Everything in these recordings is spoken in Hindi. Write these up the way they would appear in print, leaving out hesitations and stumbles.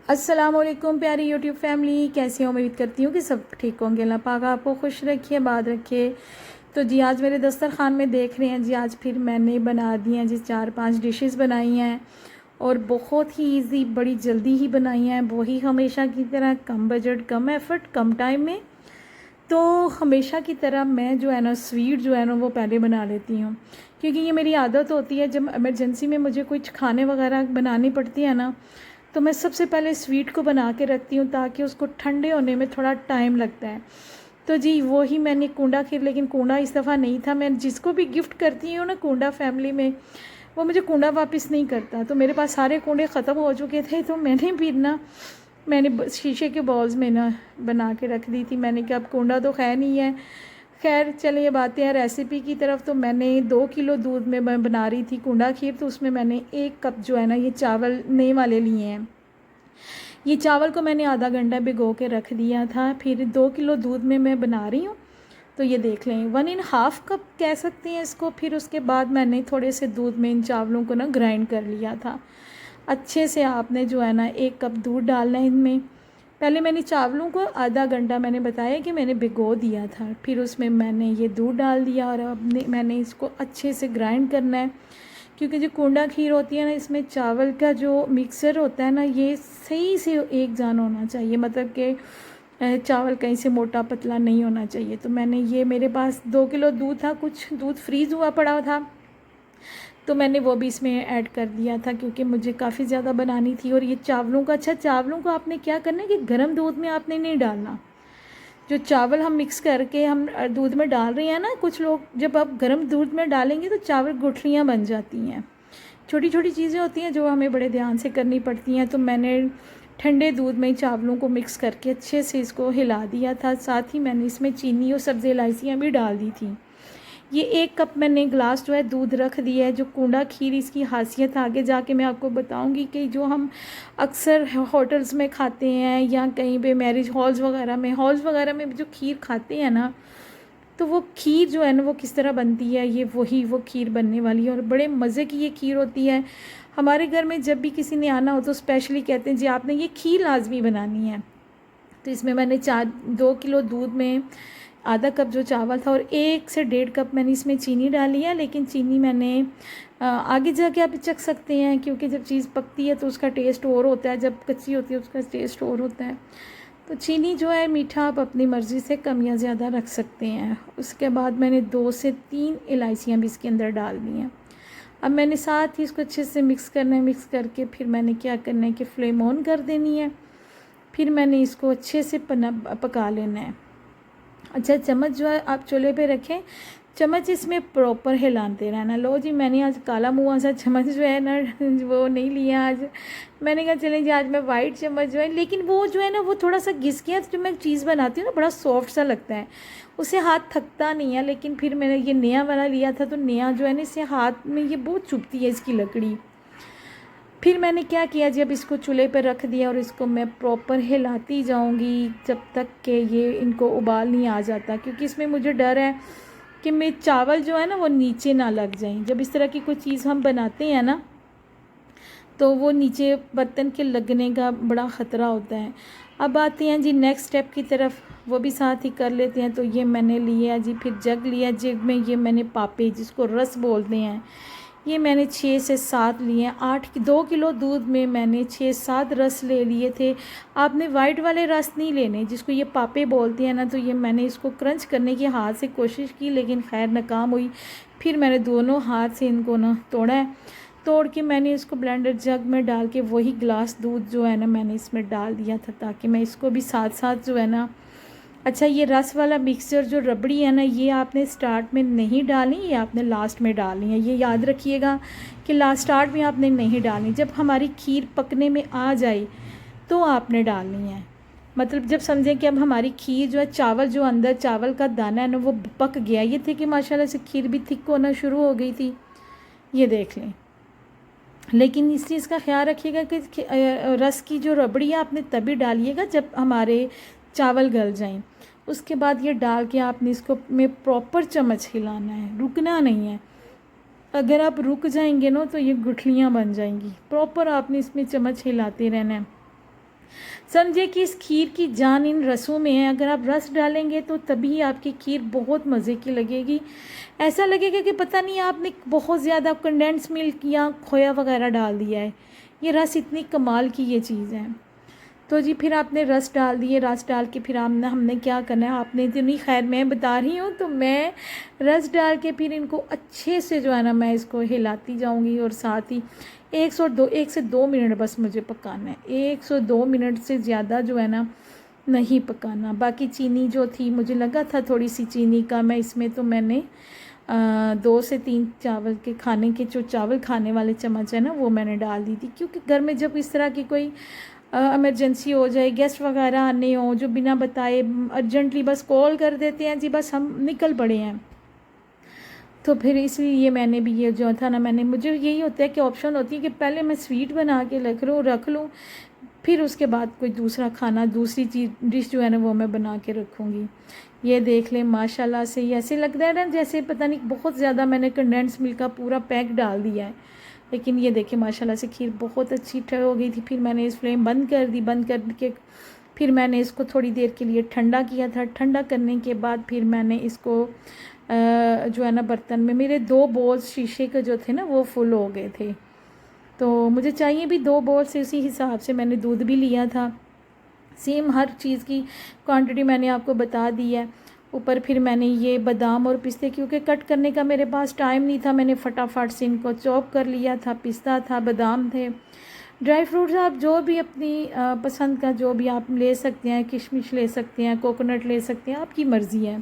अस्सलामुअलैकुम प्यारी यूट्यूब फैमिली, कैसी हो? उम्मीद करती हूँ कि सब ठीक होंगे। अल्लाह पाक आपको खुश रखिए, आबाद रखिए। तो जी आज मेरे दस्तरखान में देख रहे हैं जी, आज फिर मैंने बना दी हैं जी 4-5 डिशेस बनाई हैं और बहुत ही इजी, बड़ी जल्दी ही बनाई हैं। वही हमेशा की तरह कम बजट, कम एफर्ट, कम टाइम में। तो हमेशा की तरह मैं जो है ना स्वीट जो है ना वो पहले बना लेती हूँ, क्योंकि ये मेरी आदत होती है। जब इमरजेंसी में मुझे कुछ खाने वगैरह बनानी पड़ती है ना, तो मैं सबसे पहले स्वीट को बना के रखती हूँ ताकि उसको ठंडे होने में थोड़ा टाइम लगता है। तो जी वही मैंने कूंडा खीर, लेकिन कूंडा इस दफ़ा नहीं था। मैं जिसको भी गिफ्ट करती हूँ ना कूंडा फैमिली में, वो मुझे कूंडा वापस नहीं करता। तो मेरे पास सारे कूंडे ख़त्म हो चुके थे, तो मैंने फिर ना शीशे के बॉल्स में ना बना के रख दी थी। मैंने कहा अब कूंडा तो खैर नहीं है। खैर चलिए ये बातें हैं रेसिपी की तरफ। तो मैंने 2 किलो दूध में मैं बना रही थी कूंडा खीर, तो उसमें मैंने 1 कप जो है ना ये चावल नए वाले लिए हैं। ये चावल को मैंने आधा घंटा भिगो के रख दिया था। फिर 2 किलो दूध में मैं बना रही हूँ, तो ये देख लें 1.5 कप कह सकते हैं इसको। फिर उसके बाद मैंने थोड़े से दूध में इन चावलों को ना ग्राइंड कर लिया था अच्छे से। आपने जो है ना 1 कप दूध डालना है इनमें। पहले मैंने चावलों को आधा घंटा मैंने बताया कि मैंने भिगो दिया था, फिर उसमें मैंने ये दूध डाल दिया और अब मैंने इसको अच्छे से ग्राइंड करना है। क्योंकि जो कूंडा खीर होती है ना, इसमें चावल का जो मिक्सर होता है ना, ये सही से एक जान होना चाहिए, मतलब कि चावल कहीं से मोटा पतला नहीं होना चाहिए। तो मैंने ये, मेरे पास 2 किलो दूध था, कुछ दूध फ्रीज़ हुआ पड़ा था, तो मैंने वो भी इसमें ऐड कर दिया था क्योंकि मुझे काफ़ी ज़्यादा बनानी थी। और ये चावलों का, अच्छा चावलों को आपने क्या करना है कि गर्म दूध में आपने नहीं डालना। जो चावल हम मिक्स करके हम दूध में डाल रहे हैं ना, कुछ लोग जब आप गर्म दूध में डालेंगे तो चावल गुठलियाँ बन जाती हैं। छोटी छोटी चीज़ें होती हैं जो हमें बड़े ध्यान से करनी पड़ती हैं। तो मैंने ठंडे दूध में चावलों को मिक्स करके अच्छे से इसको हिला दिया था। साथ ही मैंने इसमें चीनी और सब्ज़ी इलायचियाँ भी डाल दी थी। ये 1 कप मैंने ग्लास जो है दूध रख दिया है। जो कूंडा खीर, इसकी खासियत आगे जाके मैं आपको बताऊंगी कि जो हम अक्सर होटल्स में खाते हैं या कहीं पे मैरिज हॉल्स वगैरह में जो खीर खाते हैं ना, तो वो खीर जो है ना वो किस तरह बनती है, ये वही वो खीर बनने वाली है और बड़े मज़े की ये खीर होती है। हमारे घर में जब भी किसी ने आना हो तो स्पेशली कहते हैं जी आपने ये खीर लाजमी बनानी है। तो इसमें मैंने 2 किलो दूध में आधा कप जो चावल था और 1 से 1.5 कप मैंने इसमें चीनी डाली है। लेकिन चीनी मैंने आगे जाके आप चख सकते हैं, क्योंकि जब चीज़ पकती है तो उसका टेस्ट और होता है, जब कच्ची होती है उसका टेस्ट और होता है। तो चीनी जो है मीठा आप अपनी मर्ज़ी से कम या ज़्यादा रख सकते हैं। उसके बाद मैंने 2 से 3 इलायचियाँ भी इसके अंदर डाल दी हैं। अब मैंने साथ ही इसको अच्छे से मिक्स करना है। मिक्स करके फिर मैंने क्या करना है कि फ्लेम ऑन कर देनी है। फिर मैंने इसको अच्छे से पका लेना है। अच्छा चम्मच जो है आप चूल्हे पे रखें, चम्मच इसमें प्रॉपर हिलाते रहना। लो जी मैंने आज काला मुँह सा चम्मच जो है ना वो नहीं लिया आज। मैंने कहा चलें जी आज मैं वाइट चम्मच जो है, लेकिन वो जो है ना वो थोड़ा सा घिस गया। तो जब मैं चीज़ बनाती हूँ ना बड़ा सॉफ्ट सा लगता है, उससे हाथ थकता नहीं है। लेकिन फिर मैंने ये नया वाला लिया था, तो नया जो है ना इससे हाथ में ये बहुत चुभती है इसकी लकड़ी। फिर मैंने क्या किया जी, अब इसको चूल्हे पर रख दिया और इसको मैं प्रॉपर हिलाती जाऊंगी जब तक कि ये इनको उबाल नहीं आ जाता। क्योंकि इसमें मुझे डर है कि मैं चावल जो है ना वो नीचे ना लग जाएं। जब इस तरह की कोई चीज़ हम बनाते हैं ना, तो वो नीचे बर्तन के लगने का बड़ा ख़तरा होता है। अब आते हैं जी नेक्स्ट स्टेप की तरफ, वो भी साथ ही कर लेते हैं। तो ये मैंने लिया जी, फिर जग लिया। जग में ये मैंने पापे, जिसको रस बोलते हैं, ये मैंने 6 से 7 लिए हैं। 2 किलो दूध में मैंने 6-7 रस ले लिए थे। आपने वाइट वाले रस नहीं लेने, जिसको ये पापे बोलते हैं ना। तो ये मैंने इसको क्रंच करने की हाथ से कोशिश की, लेकिन खैर नाकाम हुई। फिर मैंने दोनों हाथ से इनको ना तोड़ा है। तोड़ के मैंने इसको ब्लेंडर जग में डाल के वही ग्लास दूध जो है ना मैंने इसमें डाल दिया था, ताकि मैं इसको भी साथ साथ जो है ना। अच्छा ये रस वाला मिक्सचर जो रबड़ी है ना, ये आपने स्टार्ट में नहीं डालनी, ये आपने लास्ट में डालनी है। ये याद रखिएगा कि स्टार्ट में आपने नहीं डालनी, जब हमारी खीर पकने में आ जाए तो आपने डालनी है। मतलब जब समझें कि अब हमारी खीर जो है, चावल जो अंदर चावल का दाना है ना वो पक गया। ये थे कि माशाल्लाह से खीर भी थिक होना शुरू हो गई थी, ये देख लें। लेकिन इस चीज़ का ख्याल रखिएगा कि रस की जो रबड़ी है आपने तभी डालिएगा जब हमारे चावल गल जाएं। उसके बाद ये डाल के आपने इसको में प्रॉपर चम्मच हिलाना है, रुकना नहीं है। अगर आप रुक जाएंगे ना तो ये गुठलियाँ बन जाएंगी। प्रॉपर आपने इसमें चम्मच हिलाते रहना है। समझे कि इस खीर की जान इन रसों में है। अगर आप रस डालेंगे तो तभी आपकी खीर बहुत मज़े की लगेगी। ऐसा लगेगा कि पता नहीं आपने बहुत ज़्यादा कंडेंस मिल्क या खोया वगैरह डाल दिया है। ये रस इतनी कमाल की ये चीज़ है। तो जी फिर आपने रस डाल दिए, रस डाल के फिर हमने क्या करना है, आपने तो नहीं, खैर मैं बता रही हूँ, तो मैं रस डाल के फिर इनको अच्छे से जो है ना मैं इसको हिलाती जाऊँगी। और साथ ही 1 से 2 मिनट बस मुझे पकाना है। 102 मिनट से ज़्यादा जो है ना नहीं पकाना। बाकी चीनी जो थी, मुझे लगा था थोड़ी सी चीनी का मैं इसमें, तो मैंने 2 से 3 चावल के खाने के जो चावल खाने वाले चम्मच है ना वो मैंने डाल दी थी। क्योंकि घर में जब इस तरह की कोई इमरजेंसी हो जाए, गेस्ट वगैरह आने हों, जो बिना बताए अर्जेंटली बस कॉल कर देते हैं जी, बस हम निकल पड़े हैं, तो फिर इसलिए मैंने भी ये जो था ना, मैंने, मुझे यही होता है कि ऑप्शन होती है कि पहले मैं स्वीट बना के रख लूँ, फिर उसके बाद कोई दूसरा खाना, दूसरी चीज़ डिश जो है ना वो मैं बना के रखूँगी। ये देख लें माशाल्लाह से, ये ऐसे लगता है ना जैसे पता नहीं बहुत ज़्यादा मैंने कंडेंस मिल्क का पूरा पैक डाल दिया है। लेकिन ये देखिए माशाल्लाह से खीर बहुत अच्छी हो गई थी। फिर मैंने इस फ्लेम बंद कर दी। बंद करके फिर मैंने इसको थोड़ी देर के लिए ठंडा किया था। ठंडा करने के बाद फिर मैंने इसको जो है ना बर्तन में, मेरे 2 बॉल्स शीशे के जो थे ना वो फुल हो गए थे, तो मुझे चाहिए भी 2 बॉल से, उसी हिसाब से मैंने दूध भी लिया था। सेम हर चीज़ की क्वांटिटी मैंने आपको बता दी है। ऊपर फिर मैंने ये बादाम और पिस्ते, क्योंकि कट करने का मेरे पास टाइम नहीं था, मैंने फटाफट से इनको चॉप कर लिया था। पिस्ता था, बादाम थे, ड्राई फ्रूट्स आप जो भी अपनी पसंद का जो भी आप ले सकते हैं, किशमिश ले सकते हैं, कोकोनट ले सकते हैं, आपकी मर्ज़ी है।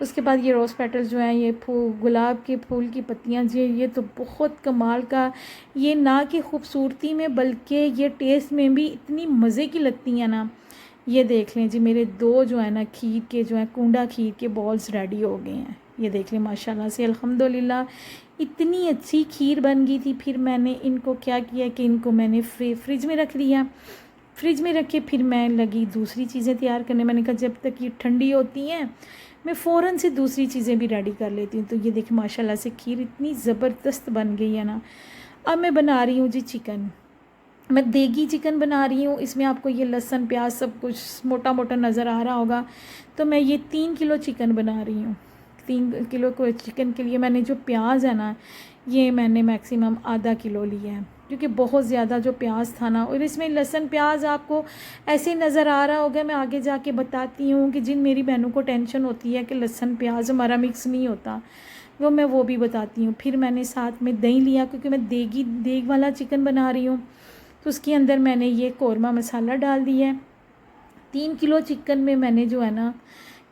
उसके बाद ये रोज़ पेटल्स जो हैं, ये गुलाब के फूल की पत्तियाँ जी, ये तो बहुत कमाल का, ये ना कि खूबसूरती में बल्कि ये टेस्ट में भी इतनी मज़े की लगती हैं ना। ये देख लें जी, मेरे 2 जो है ना खीर के जो है कूंडा खीर के बॉल्स रेडी हो गए हैं। ये देख लें माशाल्लाह से, अल्हम्दुलिल्लाह इतनी अच्छी खीर बन गई थी। फिर मैंने इनको क्या किया कि इनको मैंने फ्रिज में रख दिया। फ्रिज में रख के फिर मैं लगी दूसरी चीज़ें तैयार करने। मैंने कहा जब तक ये ठंडी होती हैं मैं फ़ौरन से दूसरी चीज़ें भी रेडी कर लेती हूँ। तो ये देखिए माशाल्लाह से खीर इतनी ज़बरदस्त बन गई है ना। अब मैं बना रही हूँ जी चिकन। मैं देगी चिकन बना रही हूँ। इसमें आपको ये लहसुन प्याज सब कुछ मोटा मोटा नज़र आ रहा होगा। तो मैं ये 3 किलो चिकन बना रही हूँ। 3 किलो को चिकन के लिए मैंने जो प्याज है ना, ये मैंने मैक्सिमम आधा किलो लिया है, क्योंकि बहुत ज़्यादा जो प्याज था ना, और इसमें लहसुन प्याज आपको ऐसे नज़र आ रहा होगा। मैं आगे जाके बताती हूँ कि जिन मेरी बहनों को टेंशन होती है कि लहसुन प्याज हमारा मिक्स नहीं होता, वो भी बताती हूँ। फिर मैंने साथ में दही लिया, क्योंकि मैं देग वाला चिकन बना रही हूँ। तो उसके अंदर मैंने ये कौरमा मसाला डाल दिया है। 3 किलो चिकन में मैंने जो है ना,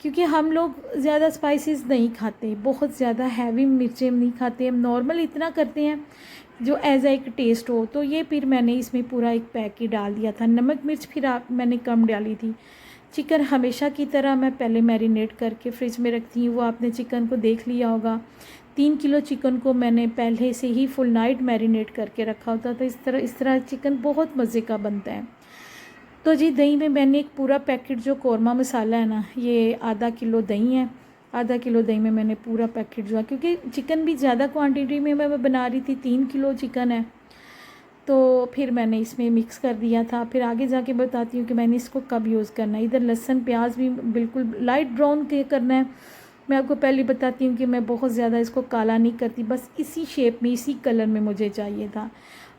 क्योंकि हम लोग ज़्यादा स्पाइसेस नहीं खाते, बहुत ज़्यादा हैवी मिर्चें नहीं खाते, हम नॉर्मल इतना करते हैं जो एज एक टेस्ट हो। तो ये फिर मैंने इसमें पूरा एक पैक ही डाल दिया था। नमक मिर्च फिर मैंने कम डाली थी। चिकन हमेशा की तरह मैं पहले मैरिनेट करके फ्रिज में रखती हूँ, वो आपने चिकन को देख लिया होगा। 3 किलो चिकन को मैंने पहले से ही फुल नाइट मैरिनेट करके रखा होता। तो इस तरह चिकन बहुत मज़े का बनता है। तो जी दही में मैंने एक पूरा पैकेट जो कौरमा मसाला है ना, ये आधा किलो दही है। आधा किलो दही में मैंने पूरा पैकेट जो है, क्योंकि चिकन भी ज़्यादा क्वांटिटी में मैं बना रही थी, 3 किलो चिकन है, तो फिर मैंने इसमें मिक्स कर दिया था। फिर आगे जाके बताती हूँ कि मैंने इसको कब यूज़ करना है। इधर लहसुन प्याज भी बिल्कुल लाइट ब्राउन के करना है। मैं आपको पहले बताती हूँ कि मैं बहुत ज़्यादा इसको काला नहीं करती, बस इसी शेप में, इसी कलर में मुझे चाहिए था।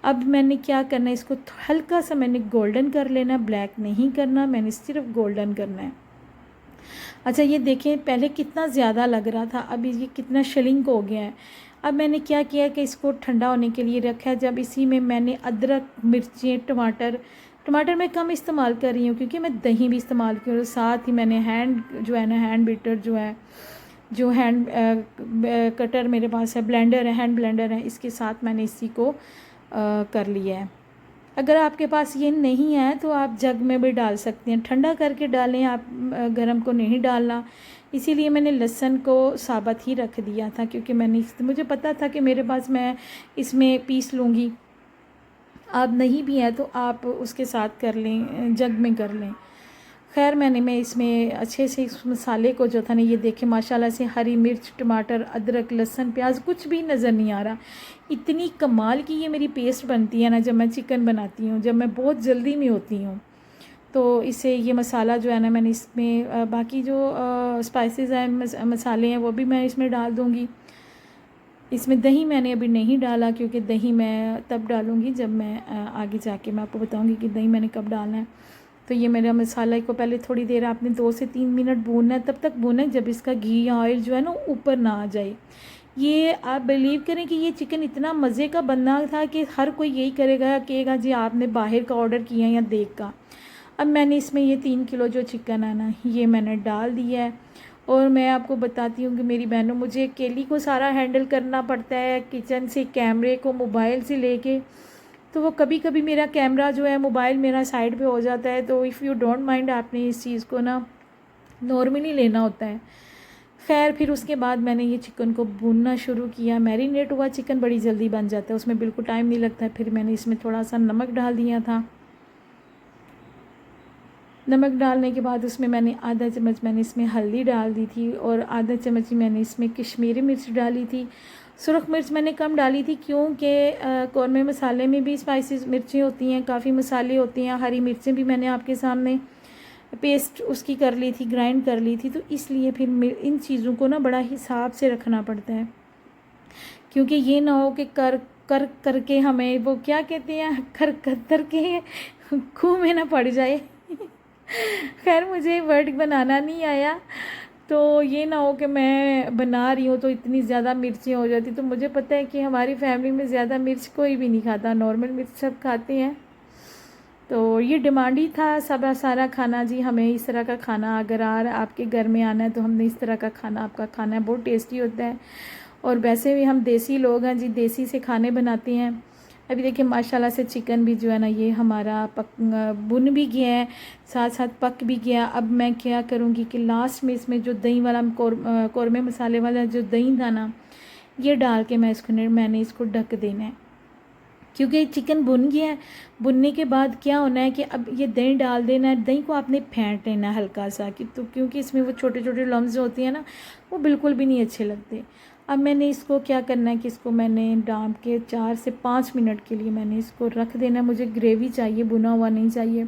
अब मैंने क्या करना है, इसको हल्का सा मैंने गोल्डन कर लेना, ब्लैक नहीं करना, मैंने सिर्फ गोल्डन करना है। अच्छा ये देखें, पहले कितना ज़्यादा लग रहा था, अभी ये कितना श्रिंक हो गया है। अब मैंने क्या किया कि इसको ठंडा होने के लिए रखा है। जब इसी में मैंने अदरक, मिर्चें, टमाटर मैं कम इस्तेमाल कर रही हूँ, क्योंकि मैं दही भी इस्तेमाल कर रही हूँ। साथ ही मैंने हैंड बीटर जो है, जो हैंड कटर मेरे पास है, ब्लेंडर है, हैंड ब्लेंडर है, इसके साथ मैंने इसी को कर लिया है। अगर आपके पास ये नहीं है तो आप जग में भी डाल सकते हैं, ठंडा करके डालें आप, गरम को नहीं डालना। इसीलिए मैंने लहसुन को साबुत ही रख दिया था, क्योंकि मुझे पता था कि मेरे पास मैं इसमें पीस लूँगी। आप नहीं भी है तो आप उसके साथ कर लें, जग में कर लें। खैर मैं इसमें अच्छे से इस मसाले को जो था ना, ये देखें माशाल्लाह से हरी मिर्च, टमाटर, अदरक, लहसुन, प्याज कुछ भी नज़र नहीं आ रहा। इतनी कमाल की ये मेरी पेस्ट बनती है ना जब मैं चिकन बनाती हूँ, जब मैं बहुत जल्दी में होती हूँ। तो इससे ये मसाला जो है ना मैंने इसमें बाकी जो स्पाइसेस हैं मसाले हैं वो भी मैं इसमें डाल दूँगी। इसमें दही मैंने अभी नहीं डाला क्योंकि दही मैं तब डालूँगी जब मैं आगे जाके मैं आपको बताऊँगी कि दही मैंने कब डालना है। तो ये मेरा मसाला को पहले थोड़ी देर आपने 2 से 3 मिनट भूनना है, तब तक भूनना है जब इसका घी या ऑयल जो है ना ऊपर ना आ जाए। ये आप बिलीव करें कि ये चिकन इतना मज़े का बनना था कि हर कोई यही कहेगा जी आपने बाहर का ऑर्डर किया या देख का। अब मैंने इसमें ये 3 किलो जो चिकन है ना ये मैंने डाल दिया है। और मैं आपको बताती हूँ कि मेरी बहनों, मुझे अकेली को सारा हैंडल करना पड़ता है, किचन से कैमरे को मोबाइल से लेके, तो वो कभी कभी मेरा कैमरा जो है मोबाइल मेरा साइड पे हो जाता है। तो इफ़ यू डोंट माइंड आपने इस चीज़ को ना नॉर्मली लेना होता है। खैर फिर उसके बाद मैंने ये चिकन को भूनना शुरू किया। मैरिनेट हुआ चिकन बड़ी जल्दी बन जाता है, उसमें बिल्कुल टाइम नहीं लगता है। फिर मैंने इसमें थोड़ा सा नमक डाल दिया था। नमक डालने के बाद उसमें मैंने आधा चम्मच मैंने इसमें हल्दी डाल दी थी और आधा चम्मच मैंने इसमें कश्मीरी मिर्च डाली थी। सुरख मिर्च मैंने कम डाली थी क्योंकि कौरमे मसाले में भी स्पाइसेस मिर्चें होती हैं, काफ़ी मसाले होते हैं। हरी मिर्चें भी मैंने आपके सामने पेस्ट उसकी कर ली थी, ग्राइंड कर ली थी। तो इसलिए फिर इन चीज़ों को ना बड़ा हिसाब से रखना पड़ता है, क्योंकि ये ना हो कि कर करके हमें वो क्या कहते हैं कर के खूह में ना पड़ जाए। खैर मुझे वर्ड बनाना नहीं आया, तो ये ना हो कि मैं बना रही हूँ तो इतनी ज़्यादा मिर्ची हो जाती। तो मुझे पता है कि हमारी फैमिली में ज़्यादा मिर्च कोई भी नहीं खाता, नॉर्मल मिर्च सब खाते हैं। तो ये डिमांड ही था सब सारा खाना जी, हमें इस तरह का खाना, अगर आपके घर में आना है तो हमने इस तरह का खाना आपका खाना है, बहुत टेस्टी होता है। और वैसे भी हम देसी लोग हैं जी, देसी से खाने बनाते हैं। अभी देखिए माशाल्लाह से चिकन भी जो है ना ये हमारा भुन भी गया है, साथ साथ पक भी गया। अब मैं क्या करूँगी कि लास्ट में इसमें जो दही वाला कौरमे मसाले वाला जो दही था ना ये डाल के मैंने इसको ढक देना है, क्योंकि चिकन भुन गया है। भुनने के बाद क्या होना है कि अब ये दही डाल देना है। दही को आपने फेंट लेना है हल्का सा, कि तो क्योंकि इसमें वो छोटे छोटे लम्स होती हैं ना वो बिल्कुल भी नहीं अच्छे लगते। अब मैंने इसको क्या करना है कि इसको मैंने डाल के 4 से 5 मिनट के लिए मैंने इसको रख देना है। मुझे ग्रेवी चाहिए, भुना हुआ नहीं चाहिए,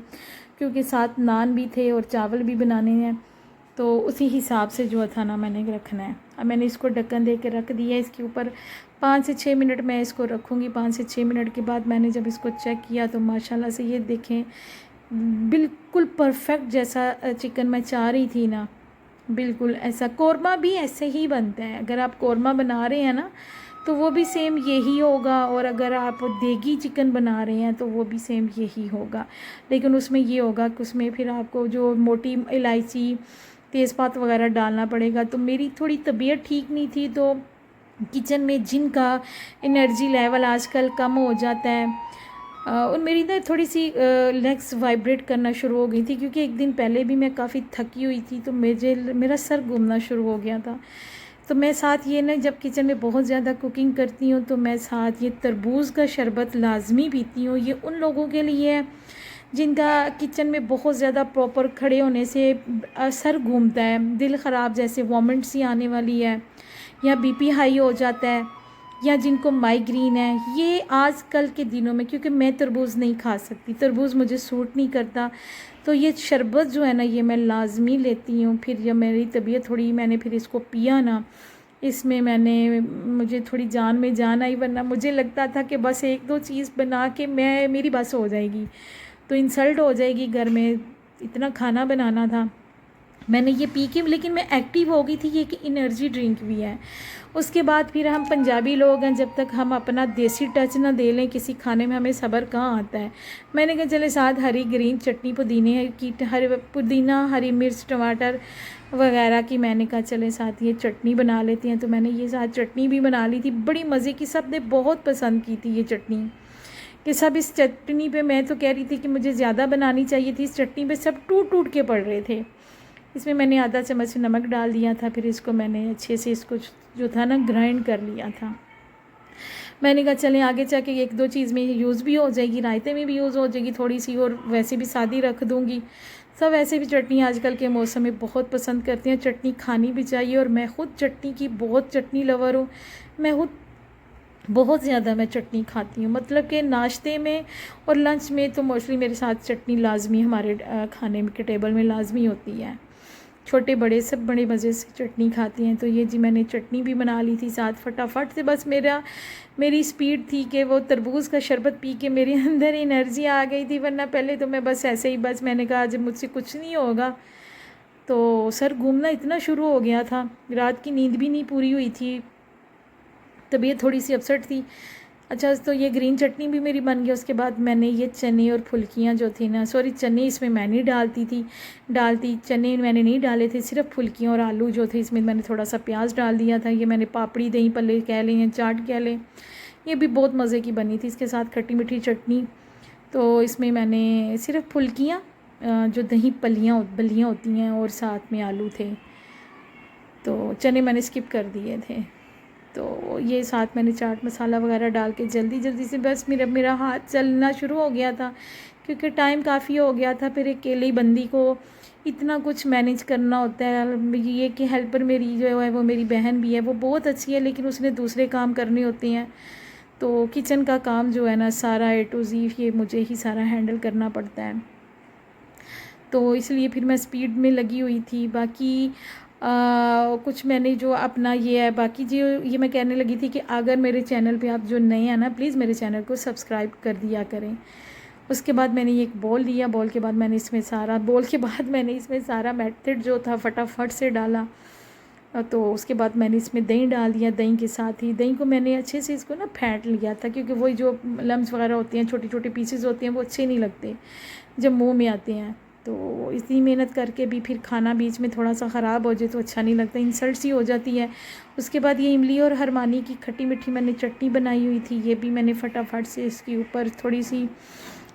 क्योंकि साथ नान भी थे और चावल भी बनाने हैं, तो उसी हिसाब से जो था ना मैंने रखना है। अब मैंने इसको ढक्कन दे के रख दिया। इसके ऊपर 5 से 6 मिनट मैं इसको रखूँगी। 5 से 6 मिनट के बाद मैंने जब इसको चेक किया तो माशाल्लाह से ये देखें बिल्कुल परफेक्ट जैसा चिकन मैं चाह रही थी ना, बिल्कुल ऐसा। कौरमा भी ऐसे ही बनता है, अगर आप कौरमा बना रहे हैं ना तो वो भी सेम यही होगा, और अगर आप देगी चिकन बना रहे हैं तो वो भी सेम यही होगा। लेकिन उसमें ये होगा कि उसमें फिर आपको जो मोटी इलायची तेज़पात वगैरह डालना पड़ेगा। तो मेरी थोड़ी तबीयत ठीक नहीं थी, तो किचन में जिनका एनर्जी लेवल आजकल कम हो जाता है और मेरी ना थोड़ी सी लेग्स वाइब्रेट करना शुरू हो गई थी, क्योंकि एक दिन पहले भी मैं काफ़ी थकी हुई थी, तो मेरा सर घूमना शुरू हो गया था। तो मैं साथ ये ना जब किचन में बहुत ज़्यादा कुकिंग करती हूँ तो मैं साथ ये तरबूज का शरबत लाजमी पीती हूँ। ये उन लोगों के लिए है जिनका किचन में बहुत ज़्यादा प्रॉपर खड़े होने से सर घूमता है, दिल ख़राब जैसे वॉमिट्स ही आने वाली है, या बीपी हाई हो जाता है, या जिनको माइग्रेन है। ये आजकल के दिनों में, क्योंकि मैं तरबूज़ नहीं खा सकती, तरबूज़ मुझे सूट नहीं करता, तो ये शरबत जो है ना ये मैं लाजमी लेती हूँ। फिर जब मेरी तबीयत थोड़ी, मैंने फिर इसको पिया ना, इसमें मुझे थोड़ी जान में जान आई, वरना मुझे लगता था कि बस 1-2 चीज़ बना के मेरी बस हो जाएगी, तो इंसल्ट हो जाएगी घर में, इतना खाना बनाना था। मैंने ये पी के, लेकिन मैं एक्टिव हो गई थी, ये कि एनर्जी ड्रिंक भी है। उसके बाद फिर हम पंजाबी लोग हैं, जब तक हम अपना देसी टच ना दे लें किसी खाने में हमें सब्र कहाँ आता है। मैंने कहा चले साथ हरी ग्रीन चटनी पुदीना हरी मिर्च टमाटर वगैरह की, मैंने कहा चले साथ ये चटनी बना लेते हैं। तो मैंने ये साथ चटनी भी बना ली थी, बड़ी मज़े की, सब ने बहुत पसंद की थी ये चटनी, कि सब इस चटनी पे, मैं तो कह रही थी कि मुझे ज़्यादा बनानी चाहिए थी, इस चटनी पे सब टूट के पड़ रहे थे। इसमें मैंने आधा चम्मच नमक डाल दिया था, फिर इसको मैंने अच्छे से इसको जो था ना ग्राइंड कर लिया था। मैंने कहा चलें आगे जाके 1-2 चीज़ में यूज़ भी हो जाएगी, रायते में भी यूज़ हो जाएगी थोड़ी सी, और वैसे भी सादी रख दूँगी। सब ऐसे भी चटनी आजकल के मौसम में बहुत पसंद करते हैं, चटनी खानी भी चाहिए। और मैं ख़ुद चटनी की बहुत चटनी लवर हूँ। मैं खुद बहुत ज़्यादा मैं चटनी खाती हूँ, मतलब कि नाश्ते में और लंच में तो मोस्टली मेरे साथ चटनी लाजमी हमारे खाने के टेबल में लाजमी होती है। छोटे बड़े सब बड़े मज़े से चटनी खाती हैं। तो ये जी मैंने चटनी भी बना ली थी साथ फटाफट से। बस मेरी स्पीड थी कि वो तरबूज़ का शरबत पी के मेरे अंदर एनर्जी आ गई थी, वरना पहले तो मैं बस ऐसे ही बस मैंने कहा जब मुझसे कुछ नहीं होगा। तो सर घूमना इतना शुरू हो गया था, रात की नींद भी नहीं पूरी हुई थी, तबीयत थोड़ी सी अपसेट थी। अच्छा तो ये ग्रीन चटनी भी मेरी बन गई। उसके बाद मैंने ये चने और फुल्कियाँ जो थी ना, सॉरी चने इसमें मैं नहीं डालती चने मैंने नहीं डाले थे, सिर्फ फुल्कियाँ और आलू जो थे इसमें मैंने थोड़ा सा प्याज डाल दिया था। ये मैंने पापड़ी दही पल्ले कह लें या चाट कह लें, ये भी बहुत मज़े की बनी थी, इसके साथ खट्टी मीठी चटनी। तो इसमें मैंने सिर्फ फुल्कियाँ जो दही बल्लियाँ होती हैं और साथ में आलू थे, तो चने मैंने स्किप कर दिए थे। तो ये साथ मैंने चाट मसाला वगैरह डाल के जल्दी से बस मेरा हाथ चलना शुरू हो गया था, क्योंकि टाइम काफ़ी हो गया था। फिर अकेली बंदी को इतना कुछ मैनेज करना होता है। ये कि हेल्पर मेरी जो है वो मेरी बहन भी है, वो बहुत अच्छी है, लेकिन उसने दूसरे काम करने होते हैं। तो किचन का काम जो है ना सारा A to Z ये मुझे ही सारा हैंडल करना पड़ता है। तो इसलिए फिर मैं स्पीड में लगी हुई थी। बाकी कुछ मैंने जो अपना ये है, बाकी जो ये मैं कहने लगी थी कि अगर मेरे चैनल पे आप जो नए हैं ना, प्लीज़ मेरे चैनल को सब्सक्राइब कर दिया करें। उसके बाद मैंने ये एक बॉल लिया, बॉल के बाद मैंने इसमें सारा मेथड जो था फटाफट से डाला। तो उसके बाद मैंने इसमें दही डाल दिया। दही के साथ ही दही को मैंने अच्छे से इसको ना फेंट लिया था, क्योंकि वही जो लम्स वगैरह होते हैं, छोटे छोटे पीसेस होते हैं, वो अच्छे नहीं लगते जब मुँह में आते हैं। तो इतनी मेहनत करके भी फिर खाना बीच में थोड़ा सा ख़राब हो जाए तो अच्छा नहीं लगता, इंसल्ट सी हो जाती है। उसके बाद ये इमली और हरमानी की खट्टी मीठी मैंने चटनी बनाई हुई थी, ये भी मैंने फटाफट से इसके ऊपर थोड़ी सी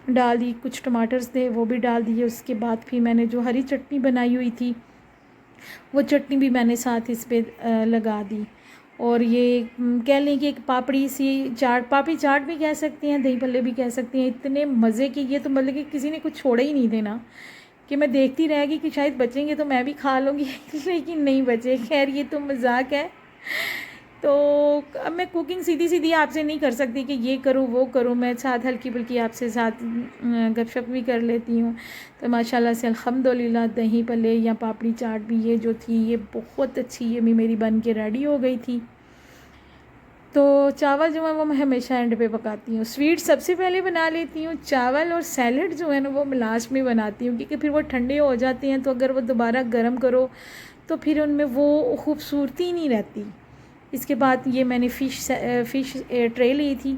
डाल दी। कुछ टमाटर्स थे वो भी डाल दिए। उसके बाद फिर मैंने जो हरी चटनी बनाई हुई थी वो चटनी भी मैंने साथ इस पर लगा दी। और ये कह लें कि एक पापड़ी चाट भी कह सकती हैं, दही भल्ले भी कह सकती हैं। इतने मज़े की, ये तो मतलब कि किसी ने कुछ छोड़ा ही नहीं देना, कि मैं देखती रहेगी कि शायद बचेंगे तो मैं भी खा लूँगी लेकिन नहीं बचे। खैर ये तो मजाक है। तो अब मैं कुकिंग सीधी आपसे नहीं कर सकती कि ये करूँ वो करूँ, मैं साथ हल्की फुल्की आपसे साथ गपशप भी कर लेती हूँ। तो माशाल्लाह से अल्हम्दुलिल्लाह दही भल्ले या पापड़ी चाट भी ये जो थी ये बहुत अच्छी ये भी मेरी बन के रेडी हो गई थी। तो चावल जो है वो मैं हमेशा एंड पे पकाती हूँ। स्वीट सबसे पहले बना लेती हूँ, चावल और सैलड जो है ना वो मैं लास्ट में बनाती हूँ, क्योंकि फिर वो ठंडे हो जाते हैं तो अगर वो दोबारा गर्म करो तो फिर उनमें वो खूबसूरती नहीं रहती। इसके बाद ये मैंने फ़िश ट्रे ली थी,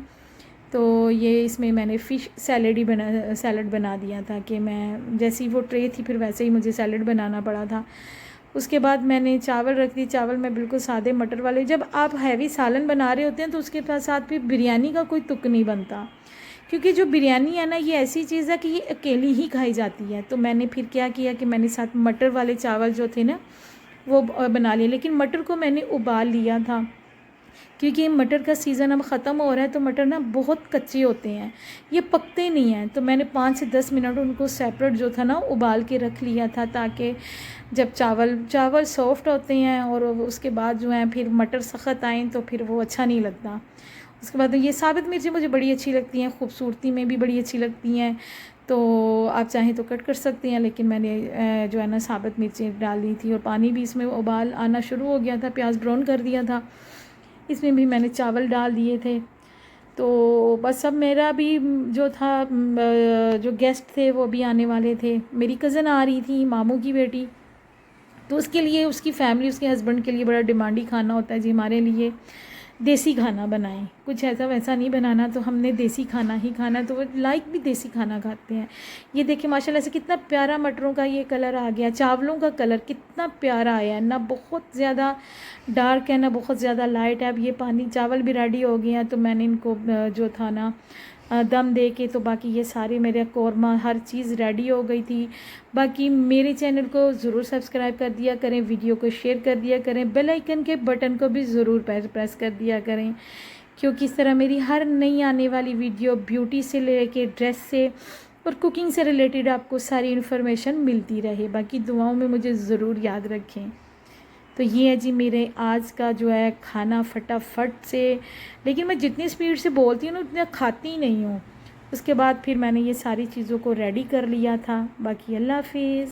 तो ये इसमें मैंने फ़िश सैलड बना दिया था, कि मैं जैसी वो ट्रे थी फिर वैसे ही मुझे सैलड बनाना पड़ा था। उसके बाद मैंने चावल रख दी। चावल मैं बिल्कुल सादे मटर वाले, जब आप हैवी सालन बना रहे होते हैं तो उसके साथ फिर बिरयानी का कोई तुक नहीं बनता, क्योंकि जो बिरयानी है ना ये ऐसी चीज़ है कि ये अकेली ही खाई जाती है। तो मैंने फिर क्या किया कि मैंने साथ मटर वाले चावल जो थे ना वो बना लिए, लेकिन मटर को मैंने उबाल लिया था, क्योंकि मटर का सीज़न अब ख़त्म हो रहा है। तो मटर ना बहुत कच्चे होते हैं, ये पकते नहीं हैं। तो मैंने 5 से 10 मिनट उनको सेपरेट जो था ना उबाल के रख लिया था, ताकि जब चावल सॉफ्ट होते हैं और उसके बाद जो है फिर मटर सख्त आएँ तो फिर वो अच्छा नहीं लगता। उसके बाद ये साबित मिर्ची मुझे बड़ी अच्छी लगती हैं, खूबसूरती में भी बड़ी अच्छी लगती हैं, तो आप चाहें तो कट कर सकते हैं, लेकिन मैंने जो है ना साबित मिर्ची डाल दी थी। और पानी भी इसमें उबाल आना शुरू हो गया था, प्याज ब्राउन कर दिया था, इसमें भी मैंने चावल डाल दिए थे। तो बस अब मेरा भी जो था जो गेस्ट थे वो भी आने वाले थे। मेरी कज़न आ रही थी, मामू की बेटी, तो उसके लिए उसकी फ़ैमिली उसके हस्बैंड के लिए बड़ा डिमांडी खाना होता है जी, हमारे लिए देसी खाना बनाएं, कुछ ऐसा वैसा नहीं बनाना। तो हमने देसी खाना ही खाना, तो वो लाइक भी देसी खाना खाते हैं। ये देखिए माशाल्लाह से कितना प्यारा मटरों का ये कलर आ गया, चावलों का कलर कितना प्यारा आया है, ना बहुत ज़्यादा डार्क है ना बहुत ज़्यादा लाइट है। अब ये पानी चावल भी रेडी हो गए हैं, तो मैंने इनको जो था ना दम दे के, तो बाकी ये सारे मेरे कौरमा हर चीज़ रेडी हो गई थी। बाकी मेरे चैनल को ज़रूर सब्सक्राइब कर दिया करें, वीडियो को शेयर कर दिया करें, बेल आइकन के बटन को भी ज़रूर प्रेस कर दिया करें, क्योंकि इस तरह मेरी हर नई आने वाली वीडियो ब्यूटी से लेके ड्रेस से और कुकिंग से रिलेटेड आपको सारी इन्फॉर्मेशन मिलती रहे। बाकी दुआओं में मुझे ज़रूर याद रखें। तो ये है जी मेरे आज का जो है खाना फटाफट से, लेकिन मैं जितनी स्पीड से बोलती हूँ ना उतना खाती ही नहीं हूँ। उसके बाद फिर मैंने ये सारी चीज़ों को रेडी कर लिया था। बाकी अल्लाह हाफिज़।